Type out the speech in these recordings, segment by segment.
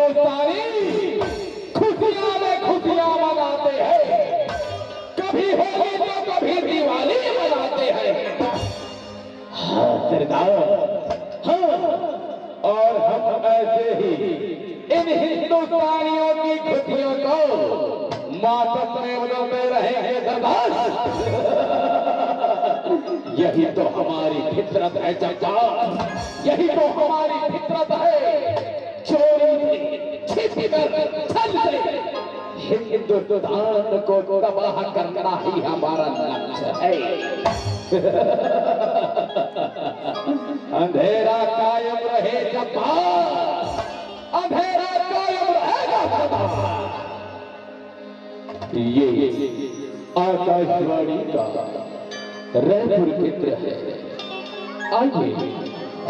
हिंदुस्तानी खुशियां में खुशियां मनाते हैं, कभी होली तो कभी दिवाली मनाते हैं। हाँ सरदार, हाँ, और हम ऐसे ही इन हिंदुस्तानियों की खुशियों को मातम में मनाते रहेंगे सरदार। यही तो हमारी फितरत है चाचा, यही तो हमारी फितरत है। चोरी से, छिप कर, छल से हिंदुस्तान को तबाह करना ही हमारा लक्ष्य है। अंधेरा कायम रहे जब्बार, अंधेरा कायम रहेगा सरदार। ये आकाशवाणी का रायपुर केंद्र है। आइए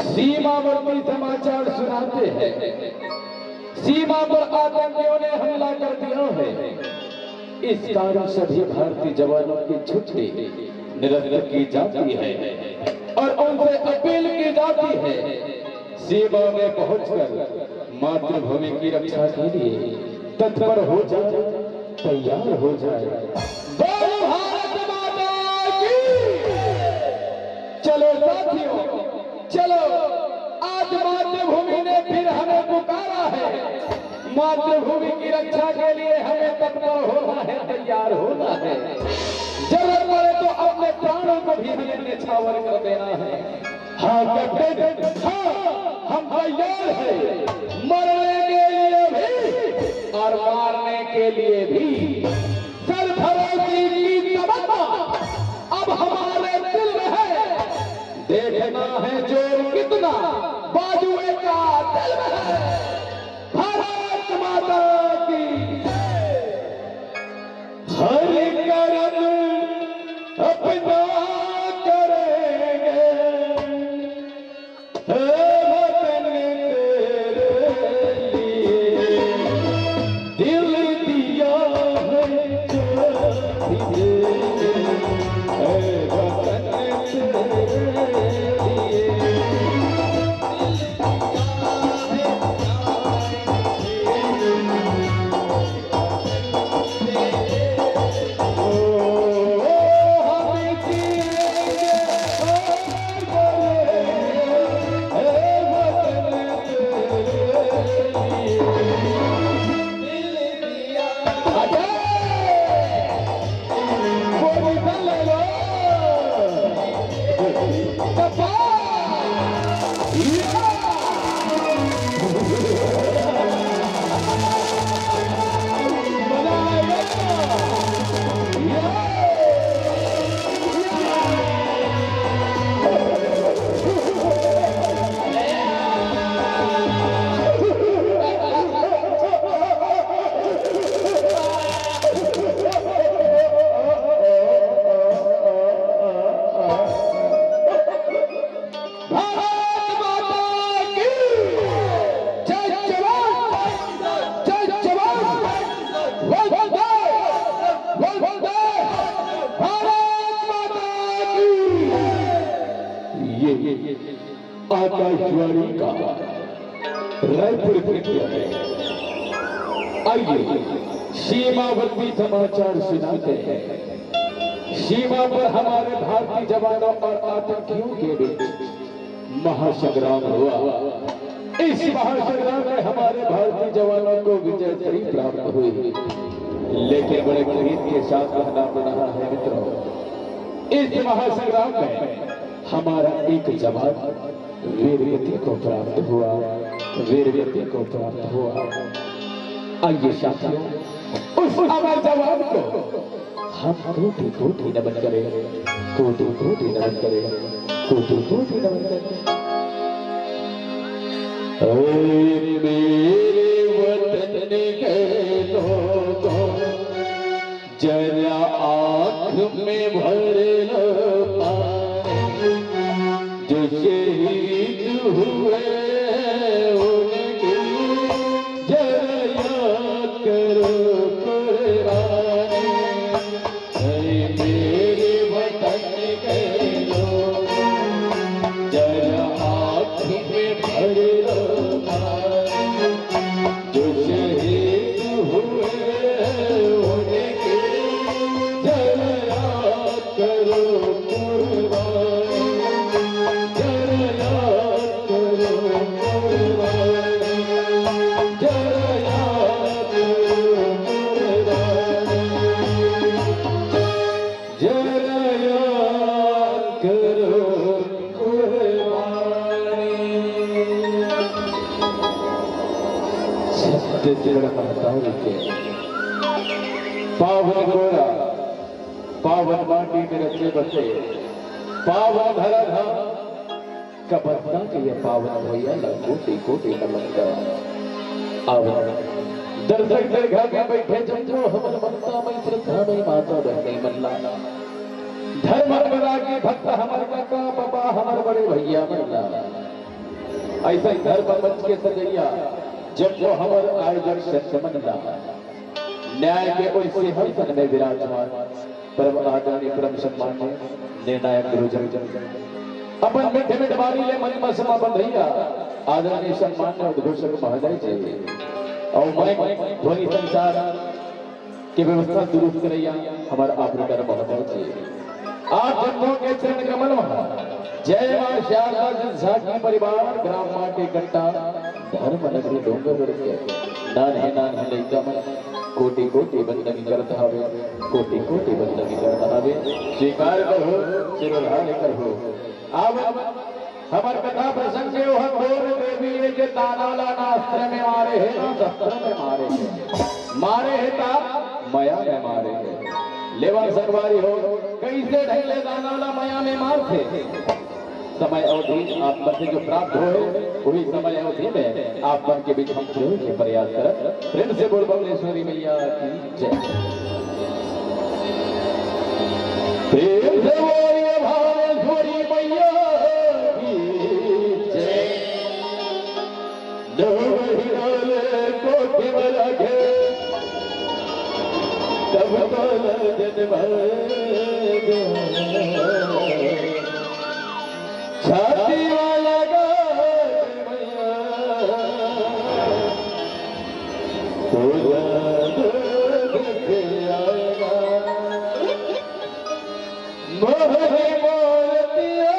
सीमावर्ती समाचार सुनाते हैं। सीमा पर आतंकियों ने हमला कर दिया है। इस कारण सभी भारतीय जवानों की छुट्टी निरस्त की जाती है और उनसे अपील की जाती है सीमा में पहुंचकर मातृभूमि की रक्षा के लिए तत्पर हो जाए, तैयार हो जाए। भारत माता की। चलो साथियों, चलो, आज मातृभूमि ने फिर हमें पुकारा है। मातृभूमि की रक्षा के लिए हमें तत्पर होना है, तैयार होना है। जरूरत पड़े तो अपने प्राणों को भी हमें न्यौछावर कर देना है। हाँ कैप्टन, हाँ, हम तैयार हैं मरने के लिए भी और मारने के लिए भी। सरफरोशी की तमन्ना अब हमारे दिल में है। देखना है जोर कितना बाजुए का दिल में है। भारत माता की। हर करम अपना करेंगे, वतन तेरे लिए दिल दिया है जो दिए, वतन तेरे लिए। आकाशवाणी का रायपुर केंद्र है। आइए सीमावर्ती समाचार सुनाते हैं। सीमा पर हमारे भारतीय जवानों और आतंकियों के बीच महासंग्राम हुआ। इस महासंग्राम में हमारे भारतीय जवानों को विजय श्री प्राप्त हुई, लेकिन बड़े गरीब के साथ रहना पड़ रहा है मित्रों। इस महासंग्राम में हमारा एक जवान वीरगति को प्राप्त हुआ, वीरगति को प्राप्त हुआ। आइए साथियों, उस अमर जवान को हम कोटि कोटि नमन करें, कोटि कोटि नमन करें, कोटि कोटि नमन करें। मेरे वतन के लोगों, जरा आँख में भर लो पानी, जो शहीद हुए उनकी जरा याद करो कुर्बानी। मेरे वतन के लोगों, जरा आँख में भर लो पानी, छत्तीसगढ़ महतारी के पावन गोरा पावन माटी में रचे बसे पावन धरा धाम कपत्ता के ये पावन भैया कोटि कोटि नमस्कार। आवन दर्शक दरगाह में बैठे जमो हमर ममता में श्रद्धा में माता बहनी मल्ला धर्म रागी भक्त हमर काका बाबा हमर बड़े भैया मल्ला ऐसा ही धर्म मंच के सजैया जब वो हमर आयोजक सत्य मनला न्याय के ओर से हर सन में विराजमान परम आदरणीय परम सम्मान्य निर्णायक गुरुजन अपन मीठे मीठे वाणी ले मन में समा बंधैया आदरणीय सम्मान्य उद्घोषक महोदय जी और मैं ध्वनि संचार की व्यवस्था दुरुस्त करैया हमार ऑपरेटर महोदय जी आप जम्मू के चरण कमल जय मां शारदा जनसाखी परिवार ग्राम माटी कट्टा धर्म नगरी डोंगर के नान है लइका मन कोटि कोटि बंदगी करता हवे कोटि कोटि बंदगी करता हवे स्वीकार करो सिरोधार करो अब हमार कथा प्रसंग के वह घोर देवी है जे तानाला नास्त्र में मारे है ना शस्त्र में मारे है ता माया में मारे है लेवा सरवारी हो कैसे ढले तानाला माया में मार थे समय अवधि आप पर से जो प्राप्त हो वही समय अवधि में आप पर के बीच हम प्रयोग के प्रयास कर प्रेम से बोल बमलेश्वरी मैया की जय। प्रेम से बोलिए भावेश्वरी मैया की जय। कोठे वाला घे तब छाती वाला मोहरी मोरतिया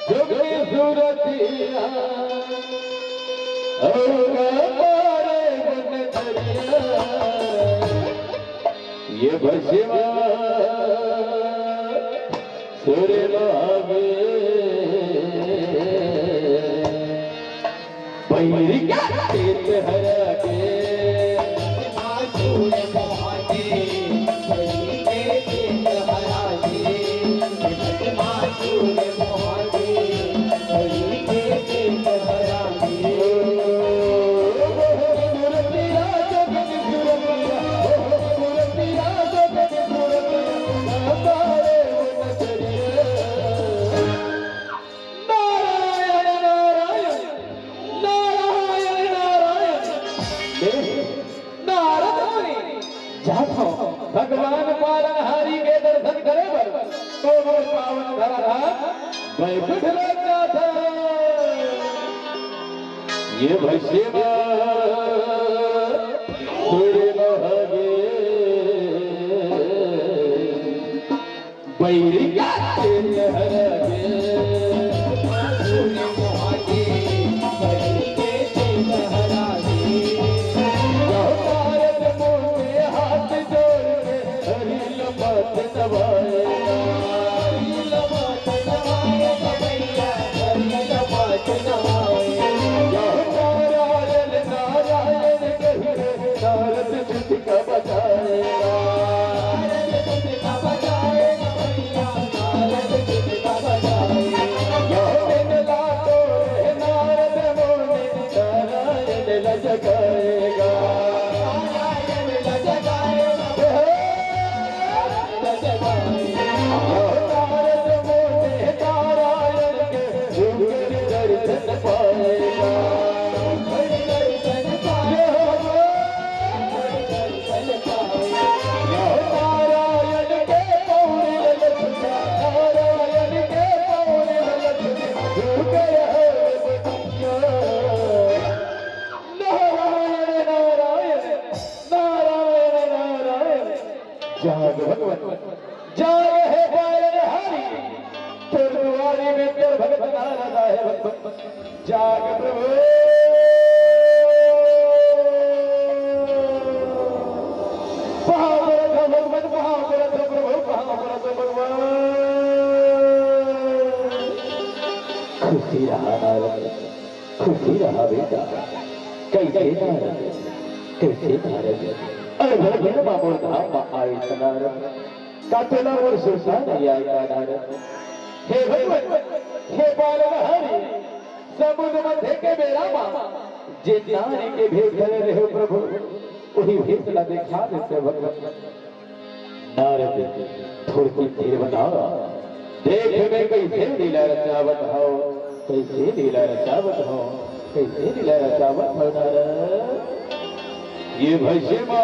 जुगनी सूरतिया ये भशिमा सूर्य लोहावे पैरी का तेज हरा के सूर्य लोहावे पैरी के तेज हरा के सूर्य लोहावे पैरी के तेज हरा के भगवान पालनहारी के दर्शन करे तो पावन धारा वैकुंठ लगता था ये भस्म सूर्य लोहावे बैरी का तेज हरा के सूर्य लोहावे बैरी के तेज हरा जाग जाग है पालनहारी तोरवारी में तेर भगत नारा है जाग प्रभु भगवान प्रभु भगवान खुशी रहा बेटा कैसे नारद कैसे नारद अरे भर बाबू धाम आए नारद कातेला और सुरसा नहीं आएगा नारद। हे भगवान हे बालक हरि समुद्र मध्य के बेरा मां जे नारी के भेद धरे रहे प्रभु वही भेद ला दिखा देते भगवान। नारद थोड़ी देर बनाओ देख में कैसे लीला रचावत हो कैसे लीला रचावत हो कैसे लीला रचावत हो नारद। ये भस्मा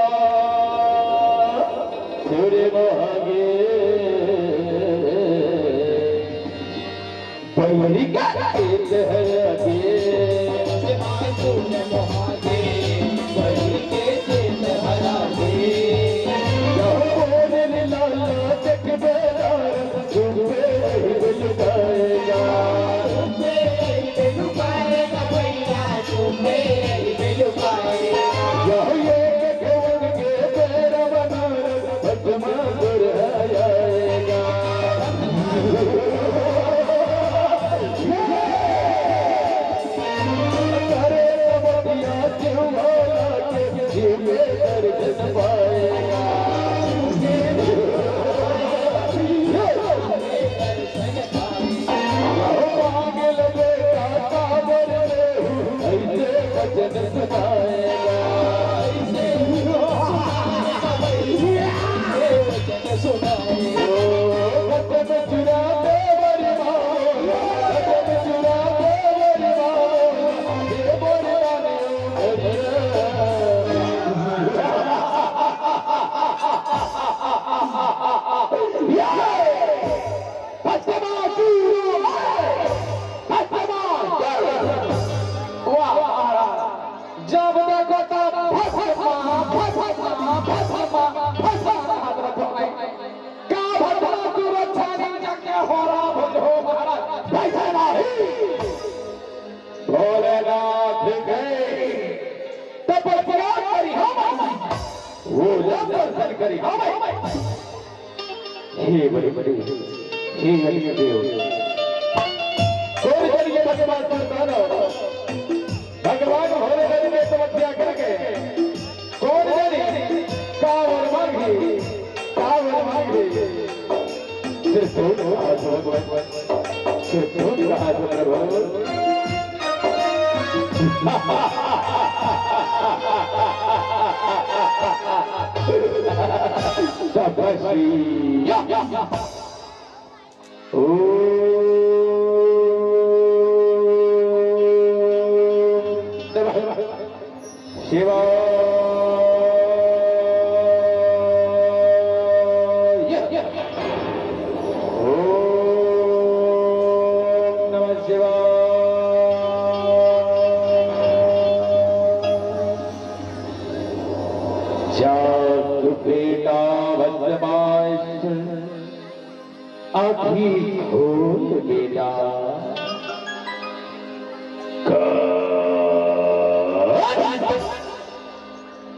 सूर्य महागे बलि का खेत है अगे सूर्य महागे बलि के खेत हरा गे बोले लाला तक बेरा चुपे लुकाएगा चुपे लुकाएगा भैया चुपे लुकाएगा हे बड़े बड़े हे हरि देव कोई करिए भगवान पर भगवान होने गरी में तपस्या करके कौन जाने कावर मांगी सिर्फ तो हाथ भगवान सिर्फ तो हाथ प्रभु शिवा आखी खोल बेटा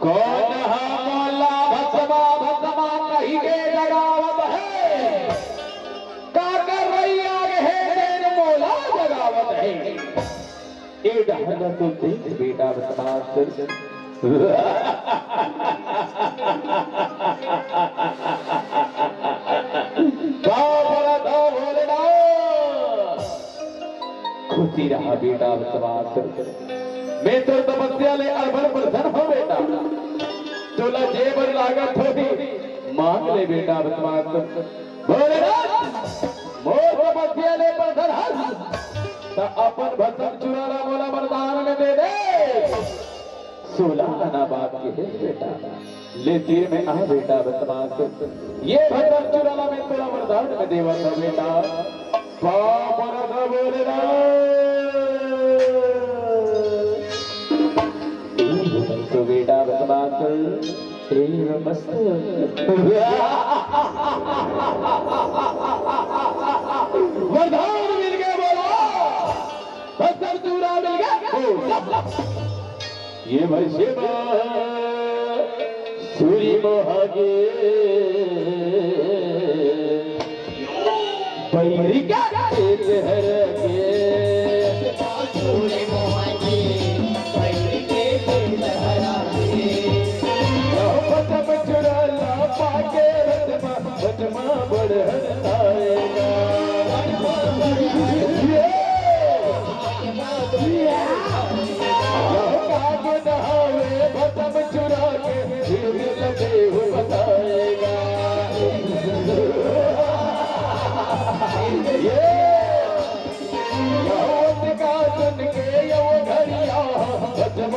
कौन मोला भस्मा कही के जगावत है का कर रही आगे है देर मोला जगावत है ए डहना तो देख बेटा भस्मा खुशी रहा बेटा मैं तो तपस्या ले अरबन प्रसन्न हो बेटा तोला जेबर लागत होती मांग ले बेटा बोले मोर तपस्या ले प्रसन्न हर तो अपन भस्म चुराला बोला वरदान में दे दे 16 आना बाप के है बेटा ले तीर में आ बेटा ये भस्म चुराला में तोला वरदान में देवा था बेटा बाप रखा बोले ना तो बेटा मस्त वरदान मिल गया बोलो भस्म चूरा मिल गया ये भस्म सूरी मोहागे बैरी का हर के सूरी मोहागे बैरी के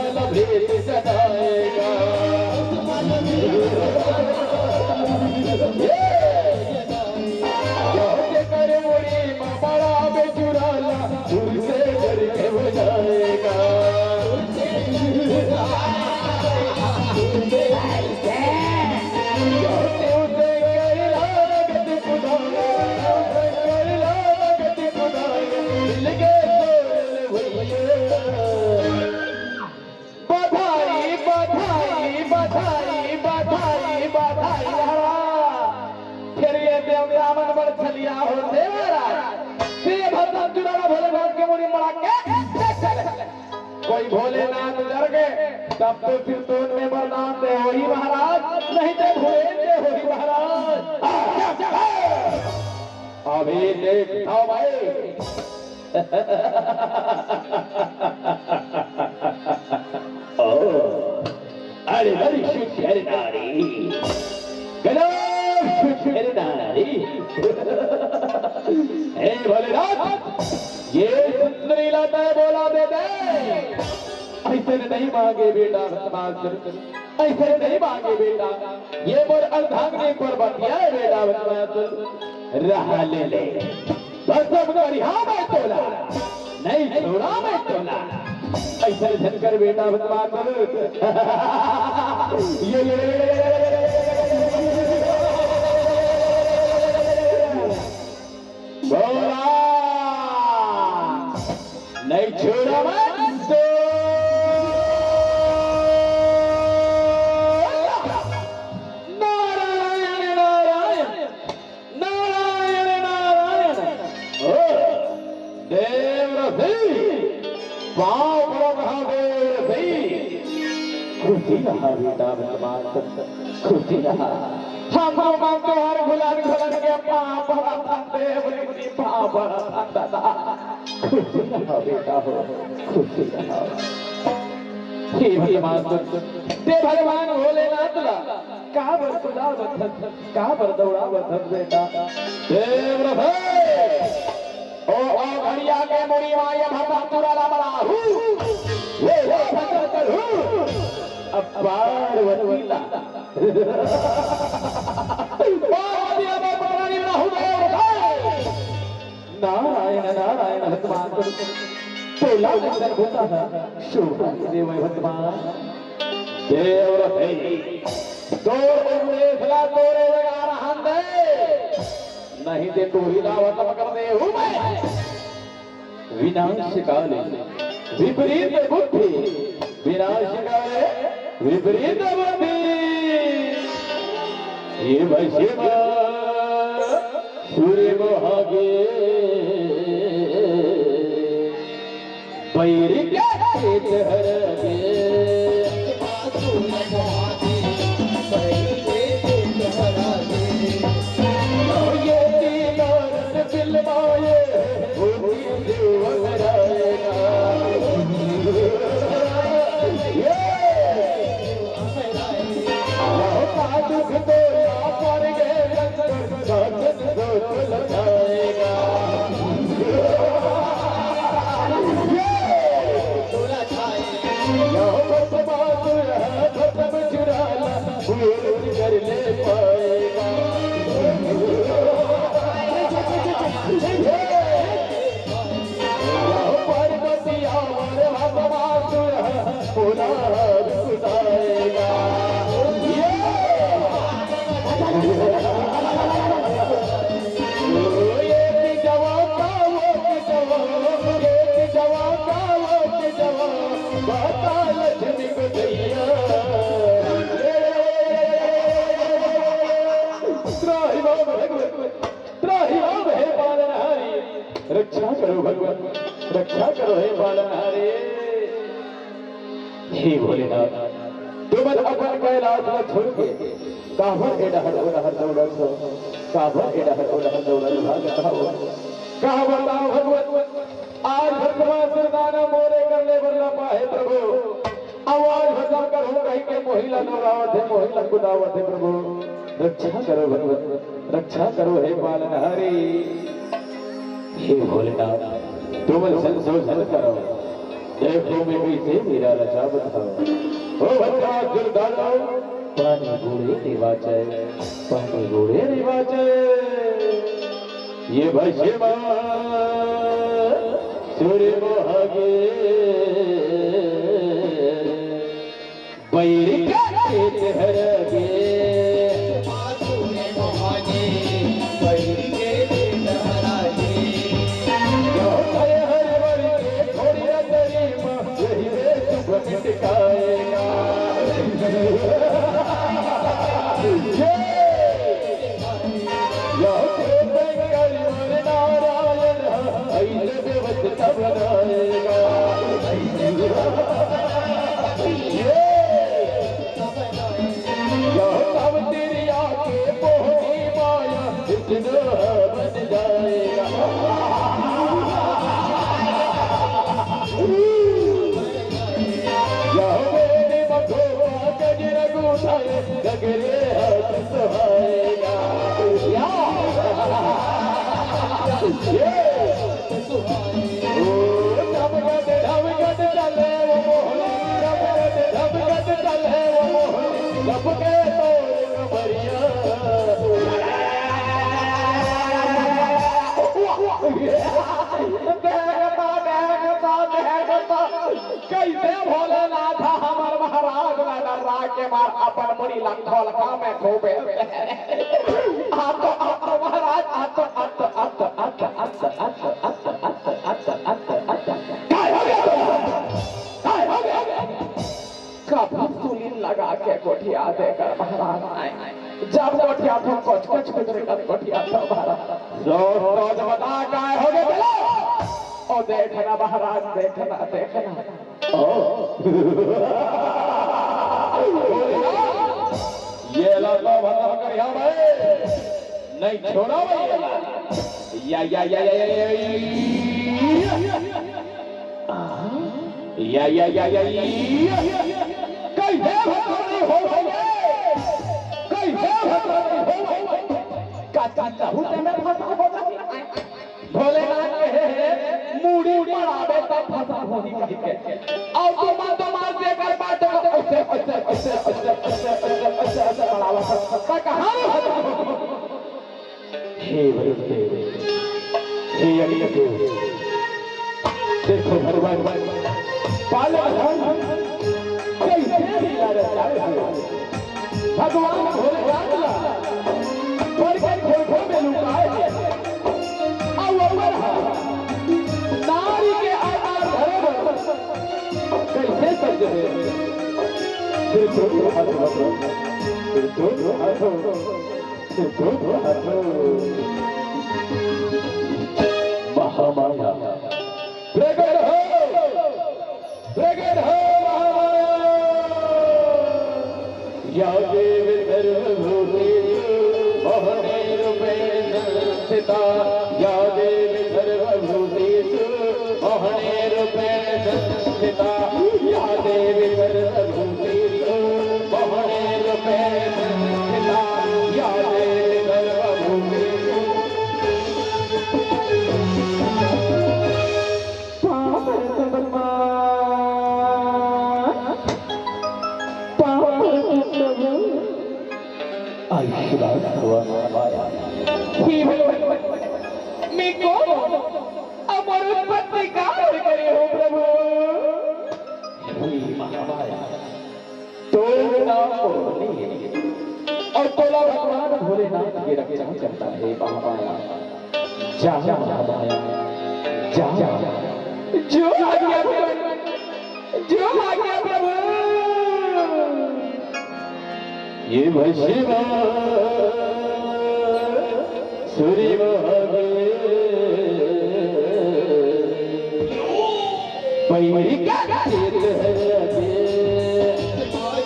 वाला भेद जनाएगा। करे मुड़ी बड़ा बेचुराला दूर से डर के बजाएगा। कोई भोलेनाथ डर गए तब तो फिर तो उनमें वरदान दे हो ही महाराज, नहीं तो भोले हो ही महाराज। अभी देखता भाई अरे बड़ी शुक्र नारी नारी हे भोलेनाथ, ये सुंदरी लाता है बोला दे दे। ऐसे नहीं मांगे बेटा, ऐसे नहीं मांगे बेटा, ये मोर अर्धांगिनी पर बतिया है बेटा। रहा ले ले बस अब गरिहा में तोला, नहीं छोड़ा मैं तोला। ऐसे झनकर बेटा बदमाश ये बोला नहीं छोड़ा मैं तो नारायण नारायण नारायण नारायण ओ देव रथी पाप महादेव रथी। खुशी रहा बेटा बदमाश, खुशी रहा। हम तुम्हारे गुलाम गुलाम के पाप देव ने पाप दादा। खुशी रहा बेटा हो, खुशी रहा। हे भगवान ते भगवान भोलेनाथ का बर खुदा बथत का बर दौड़ा बथत बेटा। देव रहे ओ घड़िया के मुड़ी माया भगवान तुराला बड़ा हूँ वे भगत करू अब पार्वतीला नारायण नारायण भगवान तोला होता है शोभा देव भगवान। देव रथे तोरे जगा रहा दे, नहीं दे तो ही दावत कर दे हूँ मैं। विनाश काले विपरीत बुद्धि, विनाश काले विपरीत बुद्धि। ये शिव सूर्य मोहागे बैरी के हर गे ये तीनों दिल माये दुख तो पर गए लगाएगा। कर ले पाएगा पार्वती पूरा सुनाएगा। रक्षा करो भगवान, रक्षा करो हे पालनहारे। हे भोलेनाथ तुम अपन कैलाश में छोड़ के काबर एडहर ओडहर दौड़त हो, काबर एडहर ओडहर दौड़त भागत हो। कहा बताओ भगवान आज भगवान सरदाना मोरे कर ले बरला पाए प्रभु। आवाज बजा कर हो कहीं के मोहिला नवरावत है, मोहिला कुदावत है प्रभु। रक्षा करो भगवान, रक्षा करो हे पालनहारी। हे भोलेनाथ तुम संशोधन करो, देखो मैं कैसे मेरा रचा बताओ ओ भद्रा दुर्दानो पानी घोड़े रिवाचे पानी घोड़े रिवाचे ये भस्मा सूर्य मोहगे बैरी के चेहरे कैसे भोलेनाथ हमार महाराज डरा के मार अपन मुड़ी लखोल का में खोबे आप तो महाराज कभी सुलीन लगा के कोठिया देकर महाराज आए जब कोठिया तो कुछ कुछ कर कोठिया तो महाराज रोज बता काय हो गए चलो ओ देखना महाराज देखना ये लड़का भला कर यहाँ भाई नहीं छोड़ा भाई या कैसे हो भोलेनाथ के मूड़ी पड़ावे तब फसा होनी कहीं और तो मार देकर बात ऐसे बढ़ावा सकता कहाँ हे वरुदेव हे अग्निदेव देखो भगवान पाले कैसे हिला रहा है भगवान भोलेनाथ पर के खोखो में लुकाए नारी के आधार कैसे सज रहे महामाया प्रगट हो या देव सर्वभूतेषु मोहने रूपेण संस्थिता या देव सर्वभूतेषु मोहने रूपेण संस्थिता या देव सर्वभूतेषु मोहने रूपेण संस्थिता या देव सर्वभूतेषु अमर उत्पत्ति का करे हो प्रभु तो और तोला भगवान भोलेनाथ की रक्षा करता है महामाया जा महामाया जा जो आज्ञा प्रभु ये भस्मा सूर्य मोहगे पैरी का चेत है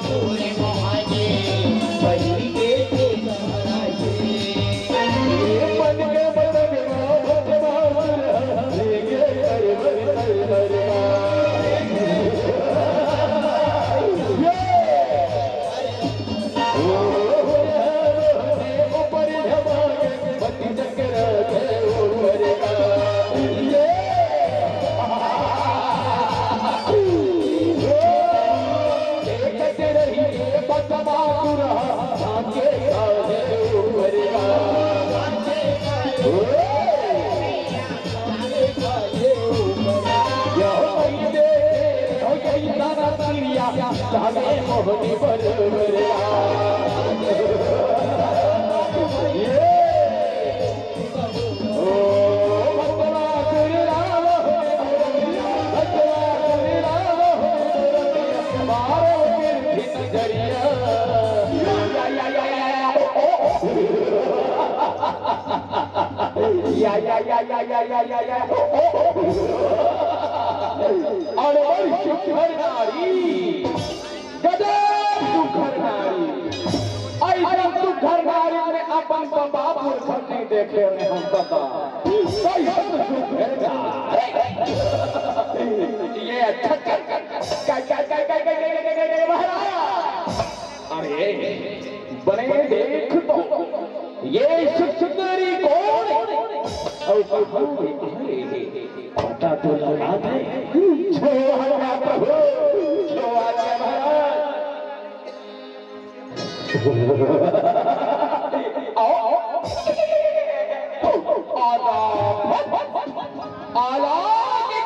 सूर्य मोहगे पैरी के चेत है मन के बदन में भगवान लेके ऊपर धमाके पति चक्र पिया जागे मोहनी बरबरिया और बड़ी सुखर नारी गजब सुखर नारी ऐसा सुखर नारी ने अपन बाप घर नहीं देखे ने हम बता ये अच्छा अरे बने देख तो ये सुंदरी कौन और पता तो लगा दे छो हमारा प्रभु छो आजा महाराज आला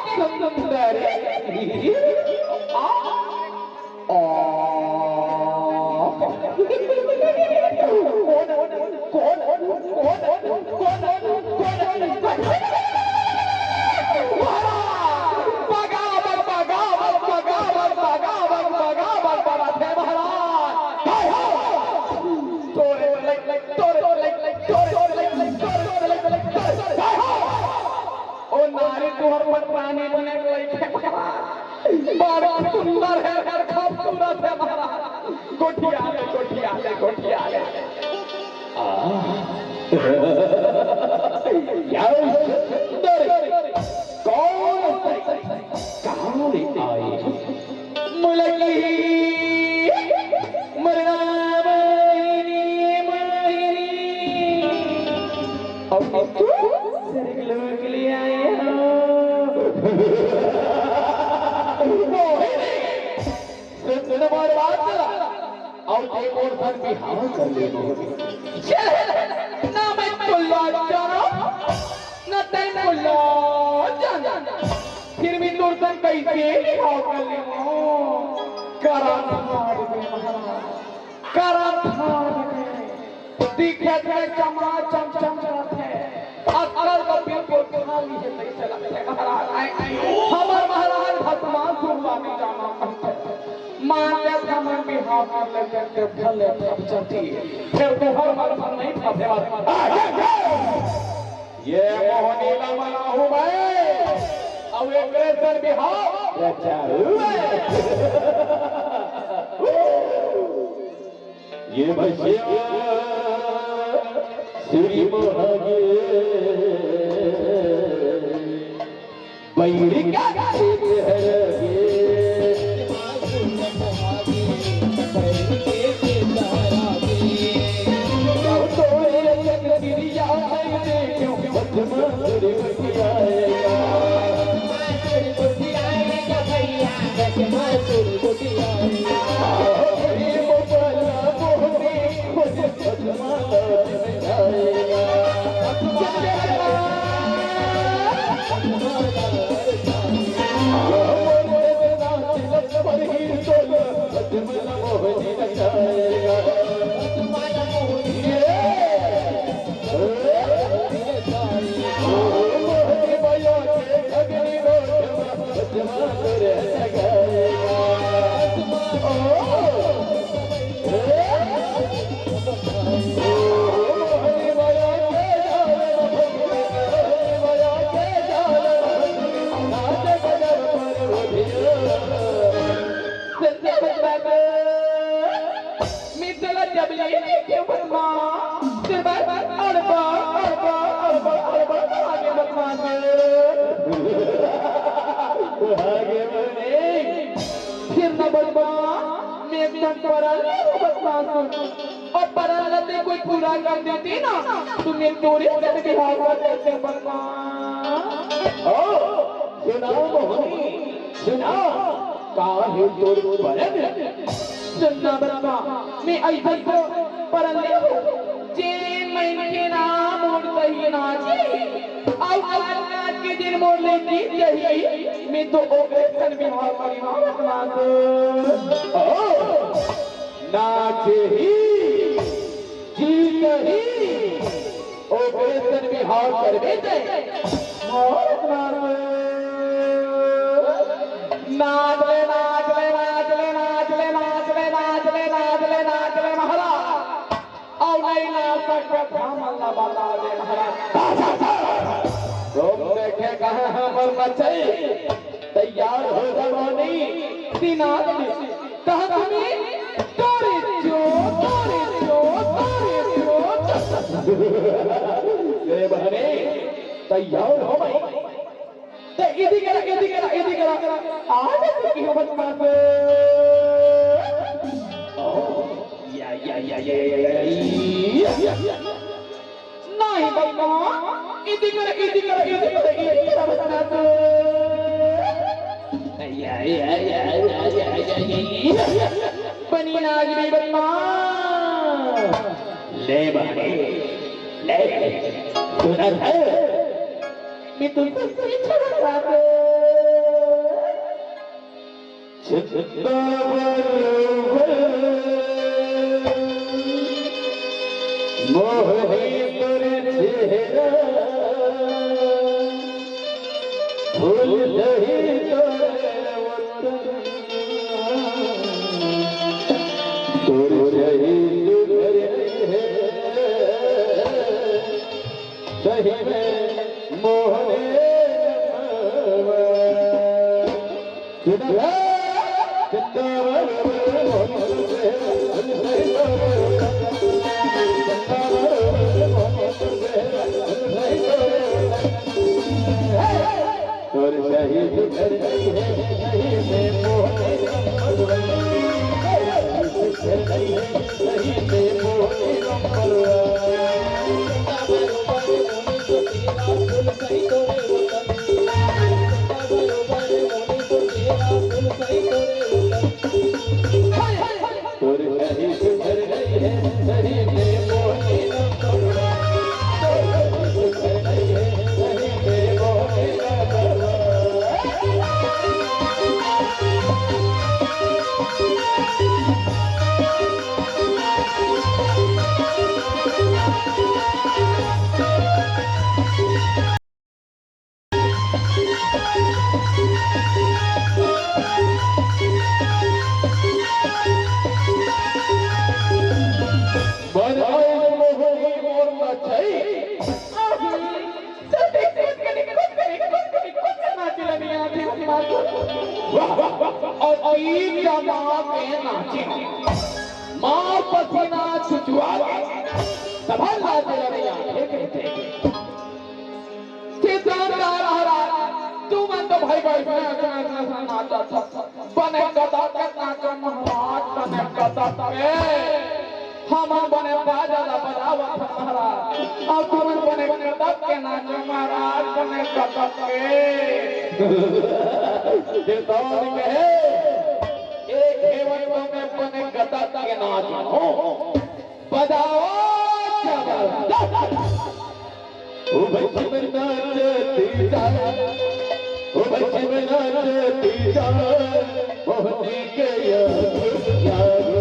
सुंदरी बड़ा सुंदर है खूबसूरत है महाराज गोठिया कौन आई मुलगी के लिए आए और एक और सर भी हाँ कर ले ना मैं तुल्ला जाना ना तै तुल्ला जाना फिर भी दूर तक कैसे हाँ कर ले करा दिखे थे चमा चम थे अकल का बिल्कुल खाली है कैसे लगते महाराज हमार महाराज भगवान सुनवा में जाना माने समझ भी हाँ कर लेते थे भले तब चलती फिर तो हर बार पर नहीं था ये मोहनी लमना हूँ मैं अब एक रेसर भी हाँ ये भैया श्री मोहगे बैरी क्या और परलते कोई पूरा कर देती ना तुम्हें चोरी से बिहार कर देते सुनाओ मोहनी सुनाओ काहे तोर परन सुनना बरका मैं ऐसा को परले जे मैं के नाम और सही ना जी आज के दिन मोर लेती यही मैं तो ओपरेशन बिहार परिवार अपना और करबे दे मोर नाच ले नाच ले नाच ले नाच ले नाच ले नाच ले नाच ले नाच ले महाराज और नहीं नाच सकते हम अल्लाह बता दे महाराज तुम देखे कहाँ हमर मचई तैयार हो जवानी तीन आदमी कहाँ तुम्हें तोरे जो ले बहने तैयार हो भाई ते इदी करा आज की हो बचपन पे या नहीं बाबा इदी करा बचपन पे बनी नागरी बनमा ले बहने ले सुनर है मैं तुझसे पीछे बता दे मोहनी तेरे चेहरा फूल दही सही में मोहने और शहीद कर गई है सही में मोहने सही में मोहने मार पसीना छुचुआ सभा लाते रहे आंखें कहते सिद्धांत तू मन तो भाई भाई नाचा था बने कदा नाचा महाराज बने कदा हम बने बाजा बजावा महाराज और तुम बने कदा के नाचो महाराज बने कदा सिद्धांत कहे एक हेवन में बने गदा के नाच हो बजाओ ओ बच्चे में नाचती जा ओ बच्चे में नाचती जा मोहनी के यार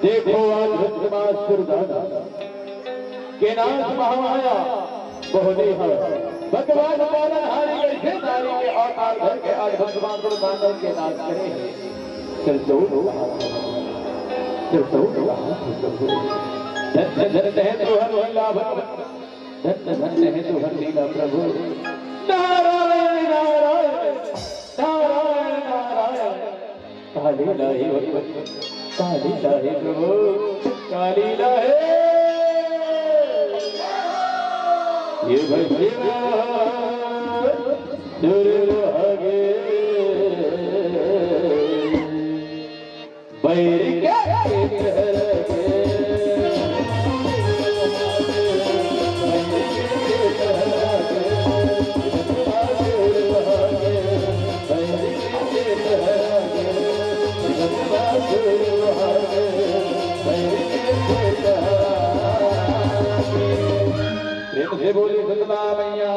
देखो आज के नाथ महामाया बहुदे भगवान पालनहारी के नारी के और घर के आज भगवान को मानव के नाथ करे धन है तो हर लीला धन है तो हर लीला प्रभु नारायण नारायण नारायण नारायण काली लाहे प्रभु काली लाहे ये भैया दुर्भागे बैर बोली सतमा मैया